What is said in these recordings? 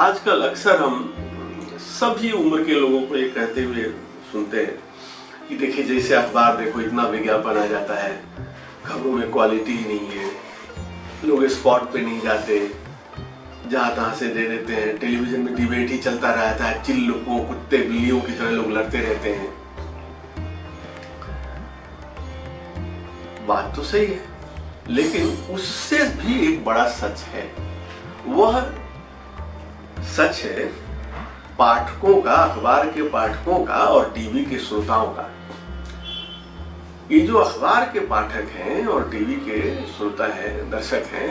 आजकल अक्सर हम सभी उम्र के लोगों को ये कहते हुए सुनते हैं कि देखिए जैसे अखबार देखो इतना विज्ञापन आ जाता है, खबरों में क्वालिटी ही नहीं है, लोग स्पॉट पे नहीं जाते, जहां तहां से दे देते हैं, टेलीविजन में डिबेट ही चलता रहता है, चिल्लों कुत्ते बिल्लियों की तरह लोग लड़ते रहते हैं। बात तो सही है, लेकिन उससे भी एक बड़ा सच है। वह सच है पाठकों का, अखबार के पाठकों का और टीवी के श्रोताओं का। ये जो अखबार के पाठक हैं और टीवी के श्रोता हैं, दर्शक हैं,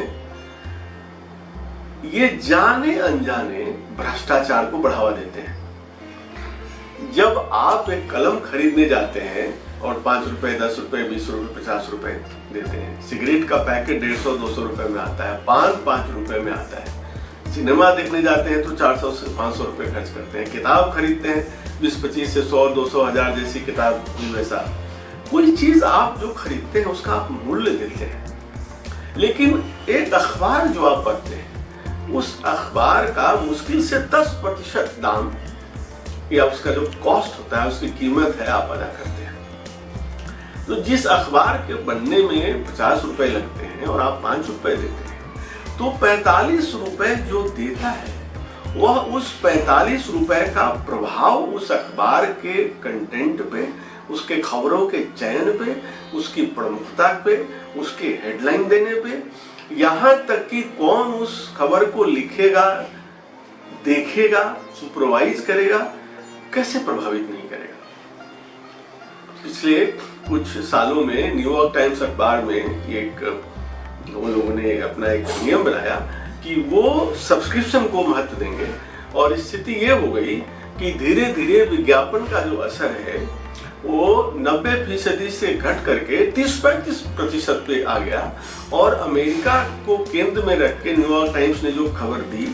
ये जाने अनजाने भ्रष्टाचार को बढ़ावा देते हैं। जब आप एक कलम खरीदने जाते हैं और 5 रुपए, 10 रुपए, 20 रुपए, 50 रुपए देते हैं, सिगरेट का पैकेट 150-200 रुपए में आता है, पान 5 रुपए में आता है, सिनेमा देखने जाते हैं तो 400 से 500 रुपए खर्च करते हैं, किताब खरीदते हैं 20-25 से 100-200 हजार जैसी किताब भी वैसा। कोई चीज आप जो खरीदते हैं उसका आप मूल्य देते हैं, लेकिन एक अखबार जो आप पढ़ते हैं उस अखबार का मुश्किल से 10% दाम या उसका जो कॉस्ट होता है, उसकी कीमत है, आप अदा करते हैं। तो जिस अखबार के बनने में 50 रुपए लगते हैं और आप 5 रुपए देते हैं, तो 45 रुपए जो देता है वह उस 45 रुपए का प्रभाव उस अखबार के कंटेंट पे, उसके खबरों के चयन पे, उसकी प्रमुखता पे, उसके हेडलाइन देने पे, यहां तक कि कौन उस खबर को लिखेगा, देखेगा, सुपरवाइज करेगा, कैसे प्रभावित नहीं करेगा। पिछले कुछ सालों में न्यूयॉर्क टाइम्स अखबार में एक वो लोगों ने अपना एक नियम बनाया कि वो सब्सक्रिप्शन को महत्व देंगे, और स्थिति ये हो गई कि धीरे धीरे विज्ञापन का जो असर है वो 90% से घट करके 30-35% पे आ गया। और अमेरिका को केंद्र में रख के न्यूयॉर्क टाइम्स ने जो खबर दी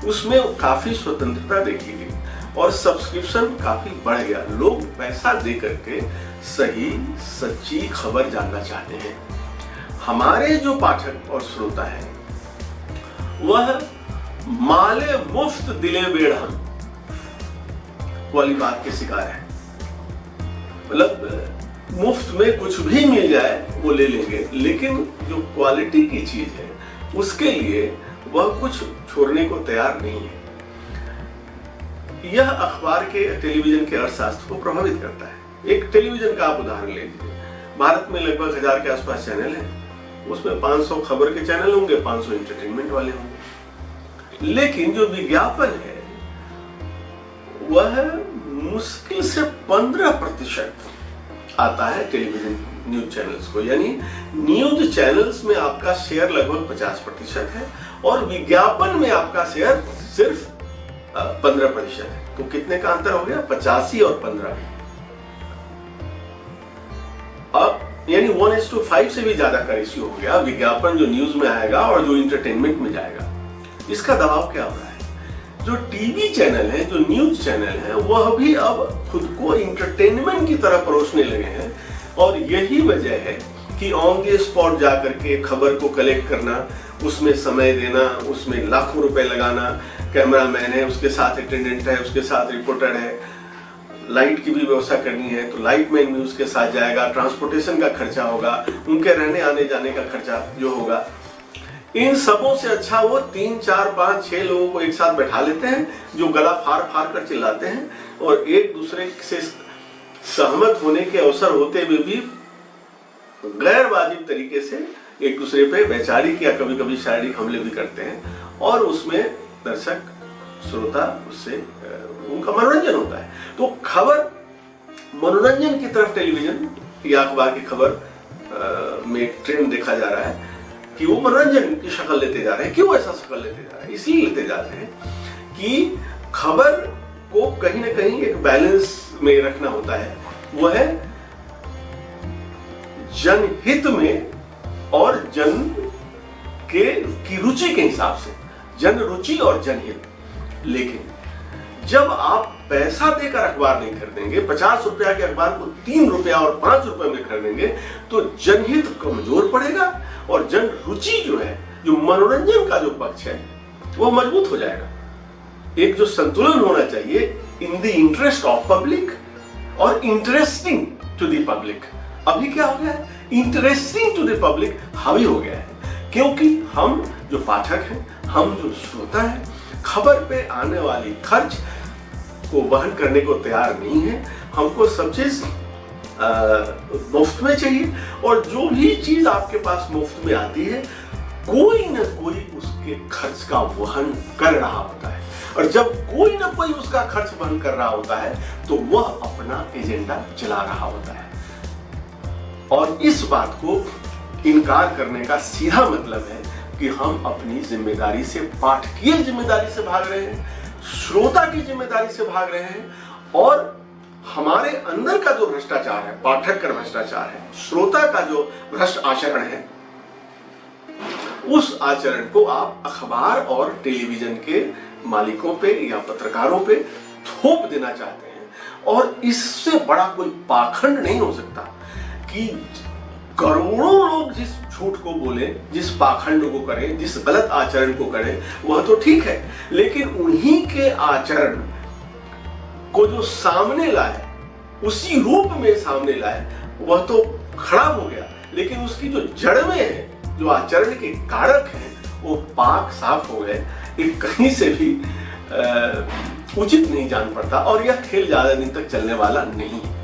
उसमें काफी स्वतंत्रता देखी गई और सब्सक्रिप्शन काफी बढ़ गया। लोग पैसा दे करके सही सच्ची खबर जानना चाहते हैं। हमारे जो पाठक और श्रोता है वह माले मुफ्त दिले बेढ़म वाली बात के शिकार है। मतलब मुफ्त में कुछ भी मिल जाए वो ले लेंगे, लेकिन जो क्वालिटी की चीज है उसके लिए वह कुछ छोड़ने को तैयार नहीं है। यह अखबार के, टेलीविजन के अर्थशास्त्र को प्रभावित करता है। एक टेलीविजन का आप उदाहरण ले लीजिए। भारत में लगभग 1000 के आसपास चैनल हैं, उसमें 500 खबर के चैनल होंगे, 500 एंटरटेनमेंट वाले होंगे। लेकिन जो विज्ञापन है वह मुश्किल से 15% आता है टेलीविजन न्यूज चैनल्स को। यानी न्यूज चैनल्स में आपका शेयर लगभग 50% है और विज्ञापन में आपका शेयर सिर्फ 15% है। तो कितने का अंतर हो गया? 85 और 15। अब यानी 1:5 से भी ज्यादा का रेशियो हो गया। विज्ञापन जो न्यूज में आएगा और जो इंटरटेनमेंट में जाएगा, इसका दबाव क्या हो रहा है? जो टीवी चैनल है, जो न्यूज चैनल है, वह भी अब खुद को इंटरटेनमेंट की तरह परोसने लगे हैं। और यही वजह है कि ऑन द स्पॉट जाकर के खबर को कलेक्ट करना, उसमें समय देना, उसमें लाखों रुपए लगाना, कैमरामैन है, उसके साथ अटेंडेंट है, उसके साथ रिपोर्टर है, लाइट की भी व्यवस्था करनी है तो लाइट मैन भी उसके साथ जाएगा, ट्रांसपोर्टेशन का खर्चा होगा, उनके रहने आने जाने का खर्चा जो होगा। इन सबों से अच्छा वो 3, 4, 5, 6 लोगों को एक साथ बैठा लेते हैं जो गला फाड़ फाड़ कर चिल्लाते हैं और एक दूसरे से सहमत होने के अवसर होते हुए भी गैर वाजिब तरीके से एक दूसरे पे वैचारिक या कभी कभी शारीरिक हमले भी करते हैं। और उसमें दर्शक, श्रोता, उससे उनका मनोरंजन होता है। तो खबर मनोरंजन की तरफ टेलीविजन या अखबार की खबर में ट्रेंड देखा जा रहा है कि वो मनोरंजन की शक्ल लेते जा रहे हैं। क्यों ऐसा शक्ल लेते जा रहे हैं? इसलिए लेते जा रहे हैं कि खबर को कहीं ना कहीं एक बैलेंस में रखना होता है। वो है जनहित में और जन की रुचि के हिसाब से, जन रुचि और जनहित। लेकिन जब आप पैसा देकर अखबार नहीं खरीदेंगे, 50 रुपया के अखबार को 3 रुपया और 5 रुपए में खरीदेंगे, तो जनहित कमजोर पड़ेगा और जन रुचि जो है, जो मनोरंजन का जो पक्ष है, वो मजबूत हो जाएगा। एक जो संतुलन होना चाहिए in the interest of public और इंटरेस्टिंग टू द पब्लिक, अभी क्या हो गया है, इंटरेस्टिंग टू द पब्लिक हावी हो गया है। क्योंकि हम जो पाठक हैं, हम जो श्रोता हैं, खबर पे आने वाली खर्च को वहन करने को तैयार नहीं है। हमको सब चीज मुफ्त में चाहिए, और जो भी चीज आपके पास मुफ्त में आती है कोई ना कोई उसके खर्च का वहन कर रहा होता है, और जब कोई ना कोई उसका खर्च वहन कर रहा होता है तो वह अपना एजेंडा चला रहा होता है। और इस बात को इनकार करने का सीधा मतलब है कि हम अपनी जिम्मेदारी से, पाठकीय जिम्मेदारी से भाग रहे हैं, श्रोता की जिम्मेदारी से भाग रहे हैं, और हमारे अंदर का जो भ्रष्टाचार है, पाठक का भ्रष्टाचार है, श्रोता का जो भ्रष्ट आचरण है, उस आचरण को आप अखबार और टेलीविजन के मालिकों पे या पत्रकारों पे थोप देना चाहते हैं। और इससे बड़ा कोई पाखंड नहीं हो सकता कि करोड़ों लोग जिस झूठ को बोले, जिस पाखंड को करें, जिस गलत आचरण को करें, वह तो ठीक है, लेकिन उन्हीं के आचरण को जो सामने लाए, उसी रूप में सामने लाए, वह तो खराब हो गया, लेकिन उसकी जो जड़ में है, जो आचरण के कारक हैं, वो पाक साफ हो गए। ये कहीं से भी उचित नहीं जान पड़ता, और यह खेल ज्यादा दिन तक चलने वाला नहीं है।